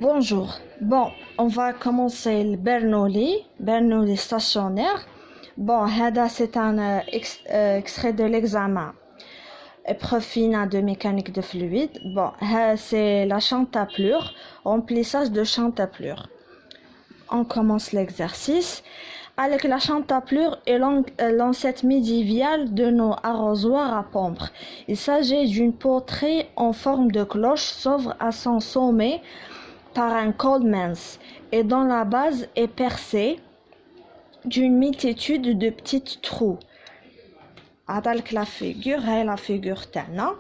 Bonjour. Bon, on va commencer le Bernoulli stationnaire. Bon, هذا c'est un extrait de l'examen. Épreuve finale de mécanique de fluide. Bon, c'est la chantaplure, remplissage de chantaplure. On commence l'exercice. Avec la chantaplure est l'ancêtre médiéval de nos arrosoirs à pompe. Il s'agit d'une poterie en forme de cloche s'ouvre à son sommet par un col mince et dont la base est percée d'une multitude de petits trous. عطالك la figure, هاي la figure تاعنا.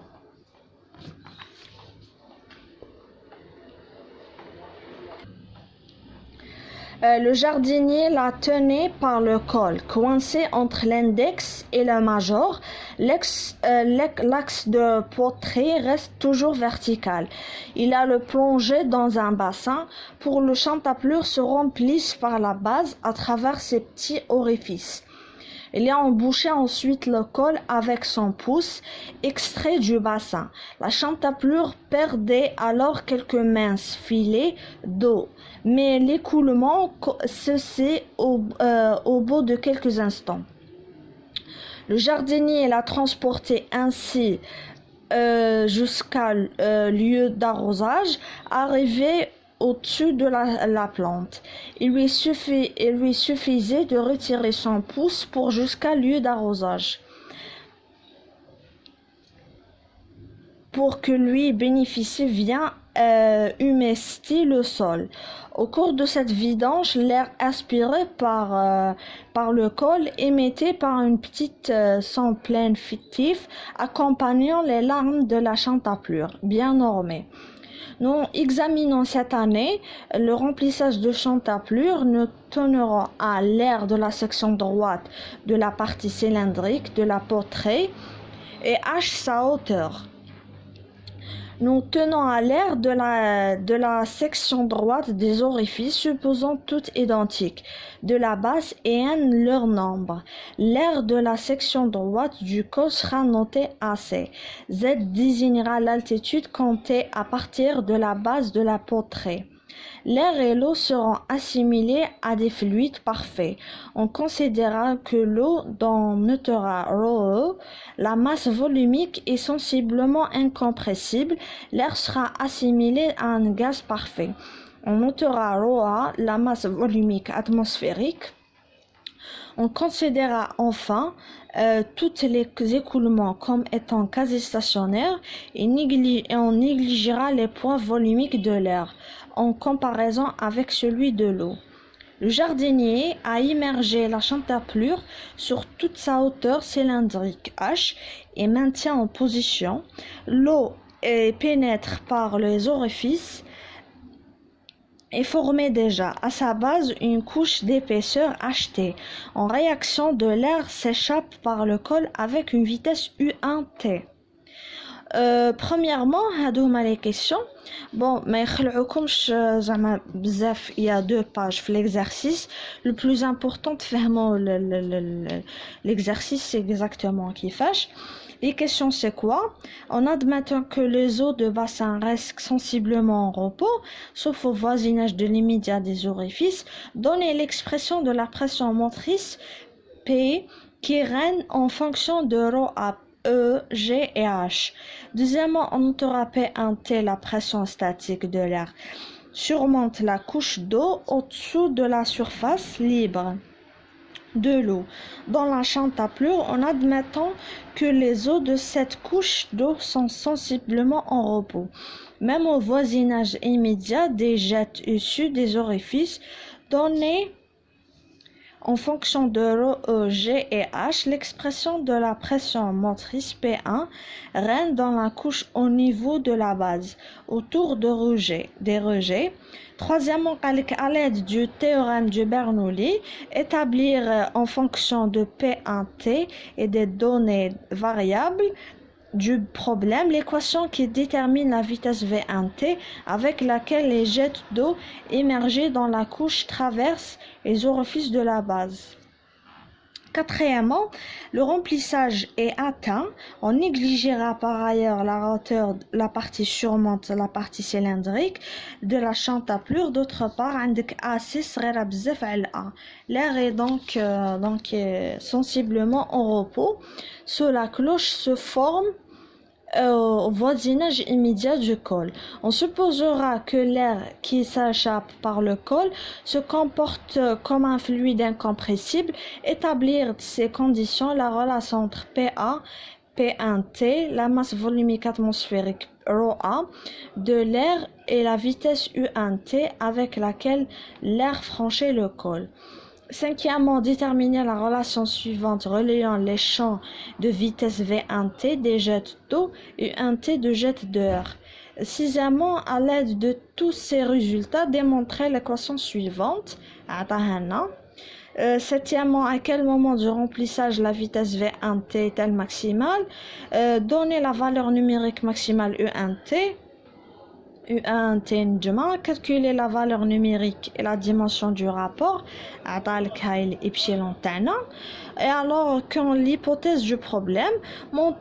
Le jardinier la tenait par le col, coincé entre l'index et le major. L'axe de poterie reste toujours vertical. Il a le plongé dans un bassin pour que le chantaplure se remplisse par la base à travers ses petits orifices. Il a embouché ensuite le col avec son pouce, extrait du bassin. La chantaplure perdait alors quelques minces filets d'eau, mais l'écoulement cessait au bout de quelques instants. Le jardinier l'a transporté ainsi jusqu'à lieu d'arrosage, arrivé au-dessus de la plante. Il lui suffisait de retirer son pouce pour jusqu'à lieu d'arrosage. Pour que lui bénéficie bien humecter le sol. Au cours de cette vidange, l'air aspiré par le col émetté par une petite sang pleine fictif accompagnant les larmes de la chantaplure, bien normée. Nous examinons cette année le remplissage de chantaplure. Nous tournerons à l'air de la section droite de la partie cylindrique de la poterie et H sa hauteur. Nous tenons à l'air de la section droite des orifices, supposons toutes identiques, de la base et n leur nombre. L'air de la section droite du col sera noté AC. Z désignera l'altitude comptée à partir de la base de la poterie. L'air et l'eau seront assimilés à des fluides parfaits. On considérera que l'eau dont notera ρE, la masse volumique est sensiblement incompressible. L'air sera assimilé à un gaz parfait. On notera ρA, la masse volumique atmosphérique. On considérera enfin tous les écoulements comme étant quasi-stationnaires et on négligera les poids volumiques de l'air en comparaison avec celui de l'eau. Le jardinier a immergé la chantaplure sur toute sa hauteur cylindrique H et maintient en position. L'eau pénètre par les orifices et formait déjà à sa base une couche d'épaisseur HT. En réaction, de l'air s'échappe par le col avec une vitesse U1T. Premièrement, هادو هما les questions. Bon, ما يخلعوكمش زعما بزاف. Il y a 2 pages في l'exercice. Le plus important تفهموا l'exercice c'est exactement كيفاش. Les questions c'est quoi? En admettant que les eaux de bassin restent sensiblement en repos, sauf au voisinage de l'immédiat des orifices, donnez l'expression de la pression motrice P qui règne en fonction de ρ à E, G et H. Deuxièmement, on notera P1T, la pression statique de l'air, surmonte la couche d'eau au-dessous de la surface libre de l'eau dans la chantaplure en admettant que les eaux de cette couche d'eau sont sensiblement en repos, même au voisinage immédiat des jets issus des orifices donnés en fonction de ρ, G et H. L'expression de la pression motrice P1 règne dans la couche au niveau de la base, autour des rejets. Troisièmement, à l'aide du théorème de Bernoulli, établir en fonction de P1T et des données variables du problème l'équation qui détermine la vitesse V1T avec laquelle les jets d'eau émergés dans la couche traversent les orifices de la base. Quatrièmement, le remplissage est atteint. On négligera par ailleurs la hauteur, la partie surmonte, la partie cylindrique de la chantaplure. D'autre part, عندك A6 صغيرة بزاف على A. L'air est donc sensiblement en repos. Sous la cloche se forme au voisinage immédiat du col. On supposera que l'air qui s'échappe par le col se comporte comme un fluide incompressible. Établir ces conditions, la relation entre PA, P1T, la masse volumique atmosphérique ρA de l'air et la vitesse U1T avec laquelle l'air franchit le col. Cinquièmement, déterminer la relation suivante reliant les champs de vitesse V1T des jets d'eau et U1T de jets d'air. Sixièmement, à l'aide de tous ces résultats, démontrer l'équation suivante. Septièmement, à quel moment du remplissage la vitesse V1T est-elle maximale? Donner la valeur numérique maximale U1T. U1T نجمع calculer la valeur numérique et la dimension du rapport عطالك هاي الإبسيلون تاعنا. Et alors quand l'hypothèse du problème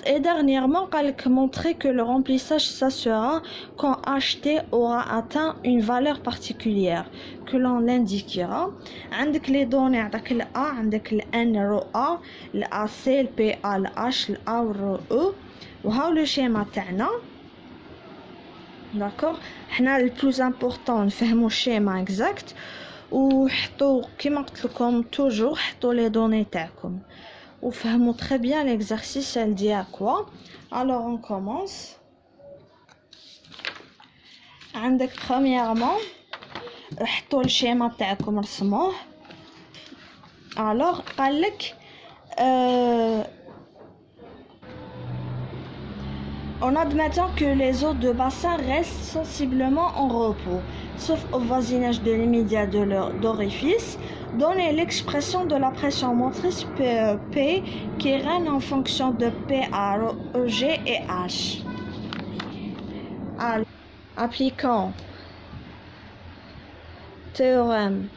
et dernièrement قالك montrer que le remplissage ça sera quand HT aura atteint une valeur particulière que l'on l'indiquera. عندك les données عندك ال A عندك ال N رو A ال AC ال PA ال H ال A رو E وهاو le schéma تاعنا. D'accord, حنا le plus important نفهموا الشيما exact وحطوا كيما قلت لكم toujours حطوا les données تاعكم وفهموا très bien l'exercice elle dit à quoi. Alors on commence. عندك premièrement حطوا الشيما تاعكم رسموه. alors قالك en admettant que les eaux de bassin restent sensiblement en repos, sauf au voisinage de l'immédiat de d'orifice, donnez l'expression de la pression motrice P qui règne en fonction de PA, G et H. Alors, appliquons théorème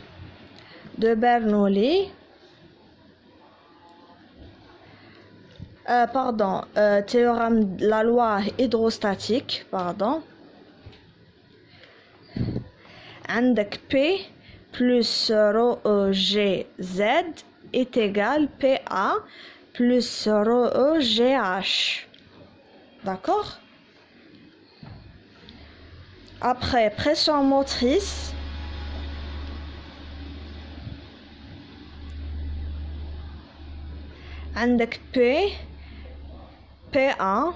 de Bernoulli. Théorème de la loi hydrostatique, عندك P plus rho G Z est égal PA plus rho G H. D'accord? Après, pression motrice. عندك P PA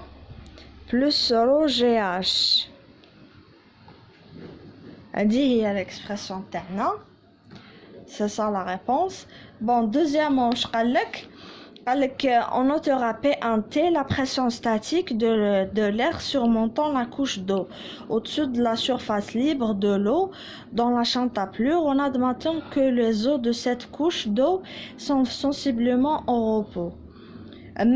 plus rho GH. هذه هي l'expression تاعنا. C'est ça la réponse. Bon, deuxièmement, on notera P1T, la pression statique de l'air surmontant la couche d'eau au-dessus de la surface libre de l'eau dans la chantaplure en admettant que les eaux de cette couche d'eau sont sensiblement en repos.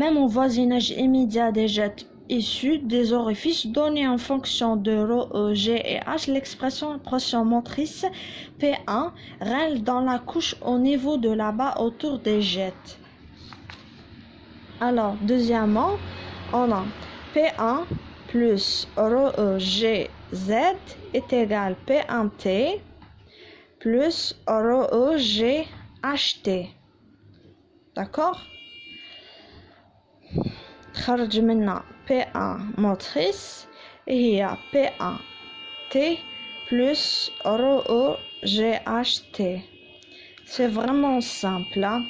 Même au voisinage immédiat des jets issus des orifices donnés en fonction de ρ, G et H, l'expression pression motrice P1 règne dans la couche au niveau de là-bas autour des jets. Alors, deuxièmement, on a P1 plus ρ, G, Z est égal P1T plus ρ, G, HT. D'accord? خرج منا P1 motrice هي P1T plus ρ GHT. C'est vraiment simple, hein?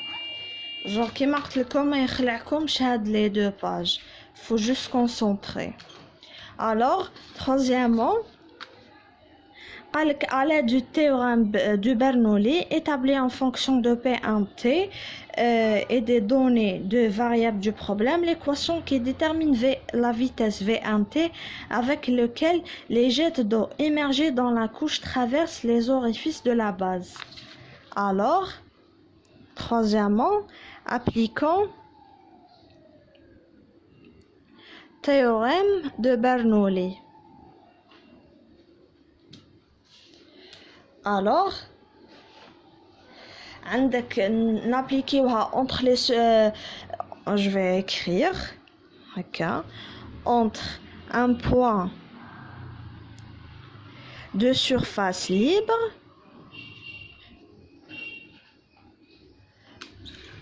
Genre كيما قلت لكم ما يخلعكمش هاد les deux pages. Faut juste concentrer. Alors, troisièmement, à l'aide du théorème de Bernoulli, établi en fonction de P1T et des données de variables du problème, l'équation qui détermine la vitesse V1T avec lequel les jets d'eau immergés dans la couche traversent les orifices de la base. Alors, troisièmement, appliquons théorème de Bernoulli. Alors, عندك نابليكيوها entre les je vais écrire هكا entre un point de surface libre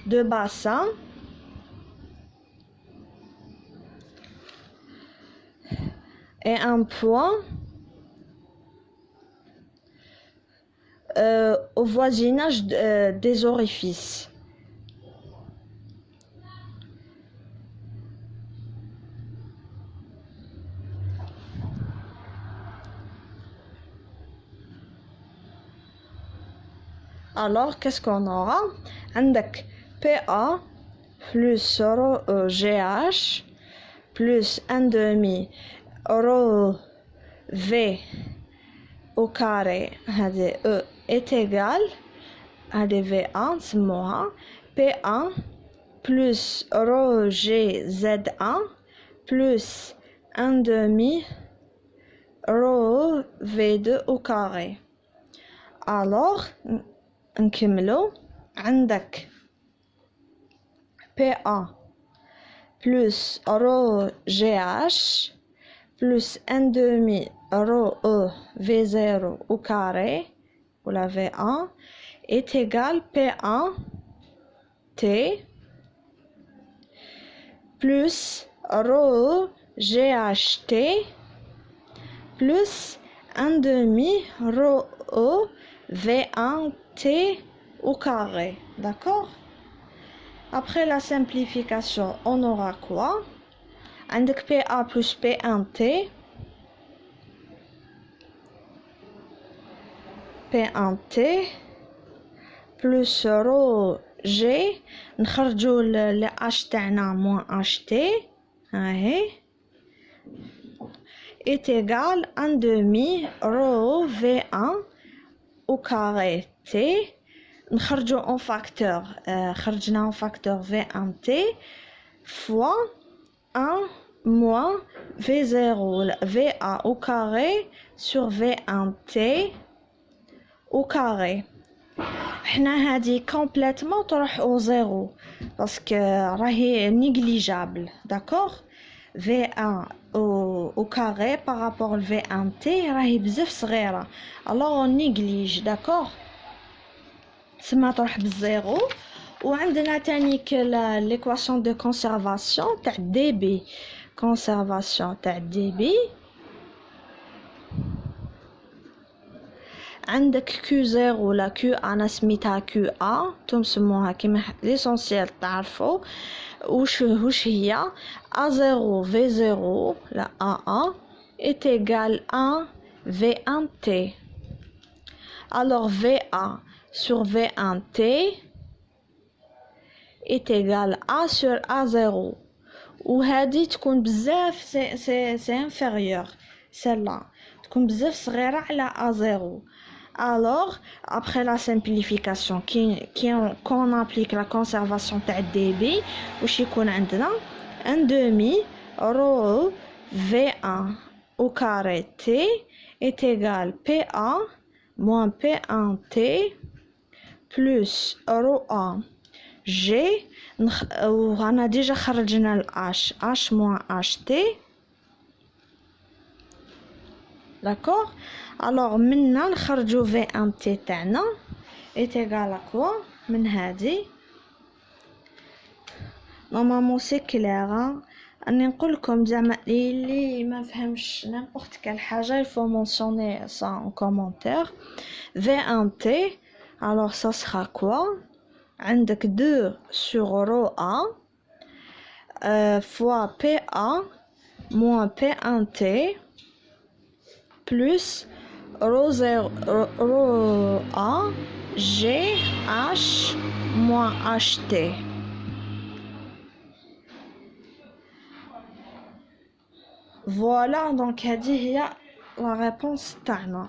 de bassin et un point au voisinage des orifices. Alors, qu'est-ce qu'on aura? عندك PA plus rho GH plus 1 demi rho V au carré هذه E est égal هذه V1 نسموها P1 plus rho GZ1 plus 1 demi rho V2 au carré. Alors نكملو عندك PA plus rho GH plus 1 demi rho E V0 au carré ou la V1 est égal P1 T plus rho GHT plus 1 demi rho E V1 T au carré. D'accord? Après la simplification, on aura quoi? عندك PA plus P1T P1T plus rho G نخرجوا ل H تاعنا moins HT هاهي est égal 1 demi rho V1 au carré T نخرجوا en facteur خرجنا en facteur V1T fois 1 moins V0 VA au carré sur V1T au carré. حنا هذه complètement تروح au zéro parce que راهي négligeable. D'accord? V1 au carré par rapport au V1T راهي بزاف صغيرة. Alors on néglige. D'accord? سما تروح بالزيرو. وعندنا تانيك l'équation de conservation تاع dB. conservation تاع dB عندك Q0 ولا Q أنا سميتها QA نتوما سموها كيما l'essentiel تعرفوا وش هي A0 V0 لا AA est égal à V1T. Alors VA sur V1T est égal à sur A0 وهذه تكون بزاف c'est inférieur celle-là تكون بزاف صغيرة على A0. Alors après la simplification quand on applique la conservation تاع dB واش يكون عندنا 1 demi rho V1 au carré T est égal PA moins P1T plus rho A G ورانا ديجا خرجنا ال H moins HT. D'accord? Alors منا نخرجو V1T تاعنا est égal à quoi من هذه normalement c'est clair اني نقول لكم زعما اللي ما فهمش n'importe quelle حاجه il faut mentionner ça en commentaire. V1T alors ça sera quoi عندك 2 sur rho A fois PA moins P1T plus rho A G H moins HT. Voilà donc هذه هي la réponse تاعنا.